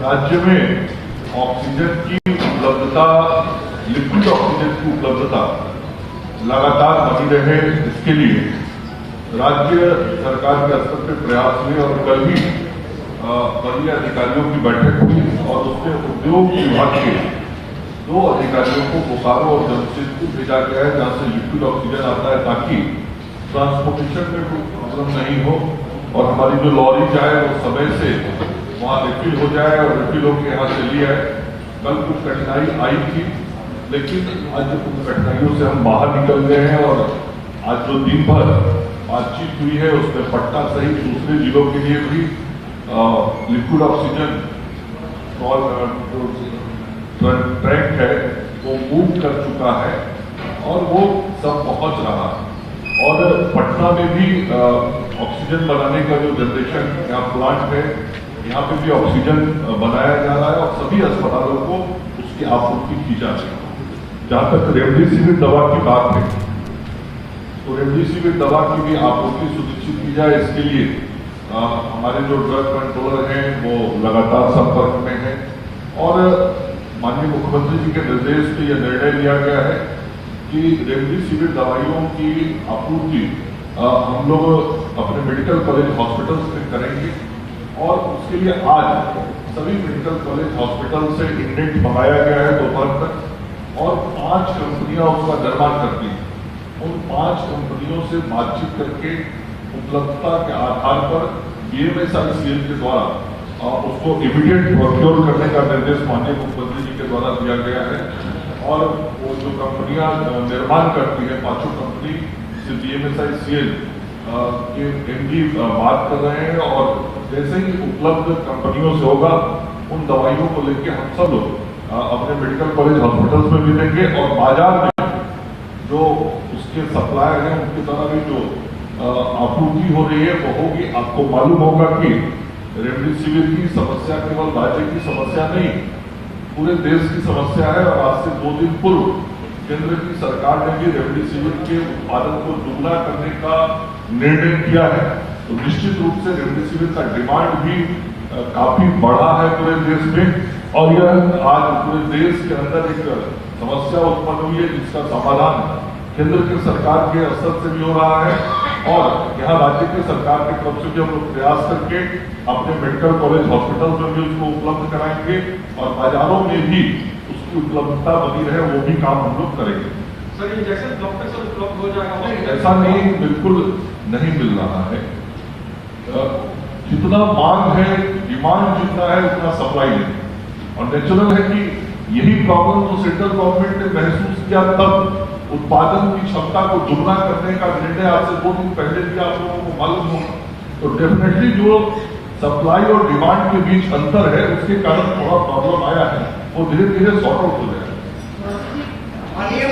राज्य में ऑक्सीजन की उपलब्धता, लिक्विड ऑक्सीजन की उपलब्धता लगातार बनी रहे, इसके लिए राज्य सरकार के स्तर पर प्रयास हुए और कल ही वरीय अधिकारियों की बैठक हुई और उसमें उद्योग विभाग के 2 अधिकारियों को बोकारो और जमशेदपुर भेजा गया है, जहां से लिक्विड ऑक्सीजन आता है, ताकि ट्रांसपोर्टेशन में कोई प्रॉब्लम नहीं हो और हमारी जो लॉरी जाए वो समय से वहां रिफिल हो जाए और रिफिल होकर यहाँ से लिया है। कल कुछ कठिनाई आई थी, लेकिन आज उन कठिनाइयों से हम बाहर निकल गए हैं और आज जो दिन भर बातचीत हुई है उसमें पटना सहित दूसरे जिलों के लिए भी लिक्विड ऑक्सीजन ट्रैक है वो मूव कर चुका है और वो सब पहुंच रहा है। और पटना में भी ऑक्सीजन बनाने का जो जनरेशन यहाँ प्लांट है, यहाँ पे भी ऑक्सीजन बनाया जा रहा है और सभी अस्पतालों को उसकी आपूर्ति की जा रही है। जहां तक रेमडेसिविर दवा की बात है, तो रेमडेसिविर दवा की भी आपूर्ति सुनिश्चित की जाए, इसके लिए हमारे जो ड्रग कंट्रोलर हैं वो लगातार संपर्क में है और माननीय मुख्यमंत्री जी के निर्देश पे यह निर्णय लिया गया है कि रेमडेसिविर दवाइयों की आपूर्ति हम लोग अपने मेडिकल कॉलेज हॉस्पिटल्स में करेंगे और उसके लिए आज सभी मेडिकल कॉलेज हॉस्पिटल से इंडेंट मंगाया गया है दोपहर तक और 5 कंपनियां उसका निर्माण करती हैं। उन 5 कंपनियों से बातचीत करके उपलब्धता के आधार पर BMSICL के द्वारा उसको इमीडिएट प्रोक्योर करने का निर्देश माननीय मुख्यमंत्री जी के द्वारा दिया गया है और वो जो कंपनियां निर्माण करती है 5 कंपनी से BMSICL के MD बात कर रहे हैं और जैसे ही उपलब्ध कंपनियों से होगा उन दवाइयों को लेकर हम सब लोग अपने मेडिकल कॉलेज हॉस्पिटल्स में भी देंगे और बाजार में जो उसके सप्लायर हैं उनके द्वारा भी जो आपूर्ति हो रही है वो होगी। आपको मालूम होगा कि रेमडेसिविर की समस्या केवल राज्य की समस्या नहीं, पूरे देश की समस्या है और आज से 2 दिन पूर्व केंद्र की सरकार ने भी रेमडेसिविर के उत्पादन को दुगना करने का निर्णय किया है। तो निश्चित रूप से रेमडेसिविर का डिमांड भी काफी बढ़ा है पूरे देश में और यह आज पूरे देश के अंदर एक समस्या उत्पन्न हुई है जिसका समाधान केंद्र की सरकार के स्तर से भी हो रहा है और यहाँ राज्य की सरकार की तरफ से भी हम लोग प्रयास करके अपने मेडिकल कॉलेज हॉस्पिटल में भी उसको उपलब्ध कराएंगे और बाजारों में भी उसकी उपलब्धता बनी रहे, वो भी काम हम लोग करेंगे। सर ये जैसे डॉक्टर से उपलब्ध हो जाएगा? ऐसा नहीं, बिल्कुल नहीं मिल रहा है। जितना मांग है, डिमांड जितना है उतना सप्लाई नहीं और नेचुरल है कि यही प्रॉब्लम तो सेंट्रल गवर्नमेंट ने महसूस किया, तब उत्पादन की क्षमता को दुगना करने का निर्णय आज से 2 दिन पहले दिया, आप लोगों को मालूम होगा। तो डेफिनेटली जो सप्लाई और डिमांड के बीच अंतर है उसके कारण थोड़ा प्रॉब्लम आया है, वो धीरे धीरे सॉर्ट आउट हो जाएगा। मानिए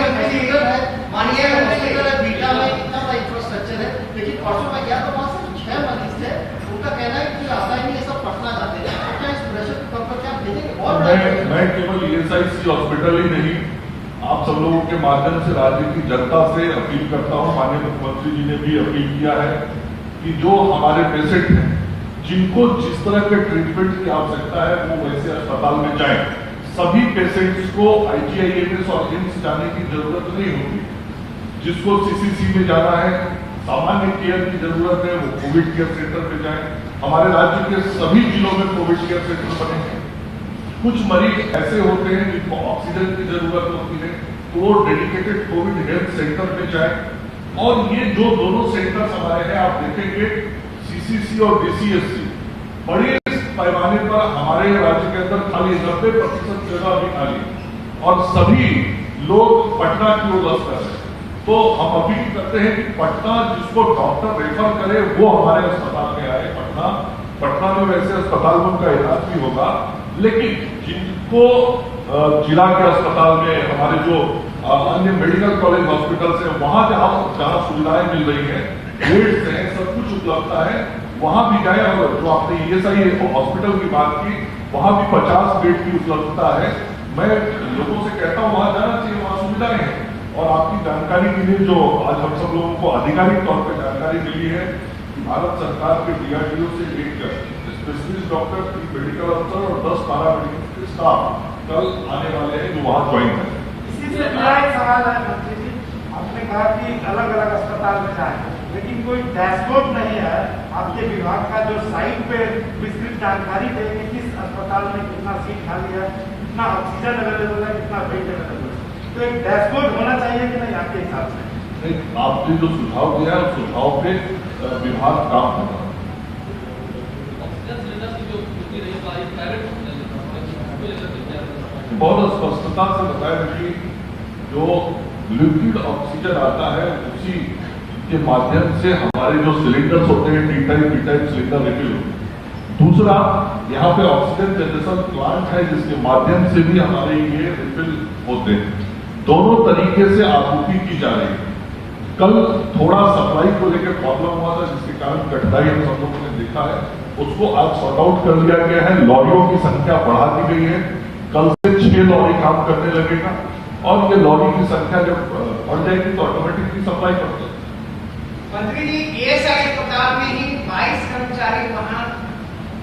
हॉस्पिटल है बीटा में इतना बड़ा इंफ्रास्ट्रक्चर है, लेकिन परसों में गया तो वहां से 6 मरीज थे, उनका कहना है कि आता ही नहीं, सब पटना जाते हैं। तो क्या इस प्रेशर कुकर पर क्या भेजेंगे? और मैं केवल ESIC हॉस्पिटल ही नहीं, आप सब लोगों के माध्यम से राज्य की जनता से अपील करता हूं, माननीय मुख्यमंत्री जी ने भी अपील किया है कि जो हमारे पेशेंट हैं जिनको जिस तरह के ट्रीटमेंट की आवश्यकता है वो वैसे अस्पताल में जाएं। सभी पेशेंट्स को IGIMS और एम्स जाने की जरूरत नहीं होगी। जिसको CCC में जाना है, सामान्य केयर की जरूरत है, वो कोविड केयर सेंटर पे जाए। हमारे राज्य के सभी जिलों में कोविड केयर सेंटर बने हैं। कुछ मरीज ऐसे होते हैं जिनको ऑक्सीजन की जरूरत होती है, तो वो डेडिकेटेड कोविड हेल्थ सेंटर में जाए। और ये जो दोनों सेंटर्स हमारे हैं, आप देखेंगे CCC और DCSC बड़े पैमाने पर हमारे राज्य के अंदर खाली 90% जगह भी खाली और सभी लोग पटना की ओर रस कर रहे हैं। तो हम अपील करते हैं कि पटना जिसको डॉक्टर रेफर करे वो हमारे अस्पताल में आए। पटना में वैसे अस्पताल में उनका इलाज भी होगा, लेकिन जिनको जिला के अस्पताल में हमारे जो अन्य मेडिकल कॉलेज हॉस्पिटल्स हैं वहां जहां सुविधाएं मिल रही हैं, बेड्स हैं, सब कुछ उपलब्धता है, वहां भी जाए। और जो आपने ESI हॉस्पिटल की बात की, वहां भी 50 बेड की उपलब्धता है। मैं लोगों से कहता हूं वहां जाना चाहिए, वहां सुविधाएं हैं। और आपकी जानकारी के लिए जो आज हम सब लोगों को आधिकारिक तौर पर जानकारी मिली है कि भारत सरकार के DRDO से एक स्पेशलिस्ट डॉक्टर, 3 मेडिकल अफसर और 10 पैरामेडिकल स्टाफ कल आने वाले हैं जो वहाँ ज्वाइन करें। इसी से मेरा एक सवाल है मंत्री जी, आपने कहा कि अलग अलग अस्पताल में जाए, लेकिन कोई डैशबोर्ड नहीं है आपके विभाग का जो साइट पे विस्तृत जानकारी दे कि किस अस्पताल में कितना सीट खाली है, कितना ऑक्सीजन अवेलेबल है, कितना बेड अवेलेबल है। तो एक डैशबोर्ड होना चाहिए कि नहीं आपके हिसाब से? आपने जो सुझाव दिया है उस सुझाव पे विभाग काम कर रहा है। बहुत स्पष्टता से बताया कि जो लिक्विड ऑक्सीजन आता है उसी के माध्यम से हमारे जो सिलेंडर्स होते हैं टी टाइप सिलेंडर रिफिल होते हैं। दूसरा, यहाँ पे ऑक्सीजन जनरेशन प्लांट है जिसके माध्यम से भी हमारे ये रिफिल होते हैं। दोनों तरीके से आपूर्ति की जा रही है। कल थोड़ा सप्लाई को लेकर प्रॉब्लम हुआ था जिसके कारण कठिनाई हम सब लोगों ने देखा है, उसको आज सॉर्ट आउट कर लिया गया है। लॉरियों की संख्या बढ़ा दी गई है, कल से 6 लॉरी काम करने लगेगा और ये लॉरी की संख्या जब बढ़ जाएगी तो ऑटोमेटिकली सप्लाई कर देगी। मंत्री जी, एएसआई अस्पताल में ही 22 कर्मचारी वहाँ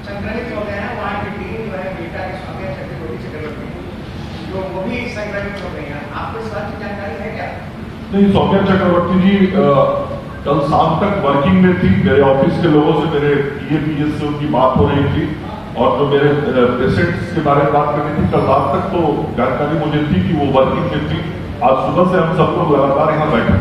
संक्रमित हो गए हैं। वहाँ की टीम जो है बेटा की सौम्या चक्रवर्ती जो वो भी संक्रमित हो गई है। आपको इस बात की जानकारी है क्या? नहीं, सौम्या चक्रवर्ती जी कल शाम तक वर्किंग में थी। मेरे ऑफिस के लोगों से मेरे PAPS से उनकी बात हो रही थी और जो मेरे पेशेंट्स के बारे में बात करनी थी, कल रात तक तो जानकारी मुझे थी कि वो वर्किंग में थी। आज सुबह से हम सब लोग लगातार यहाँ बैठे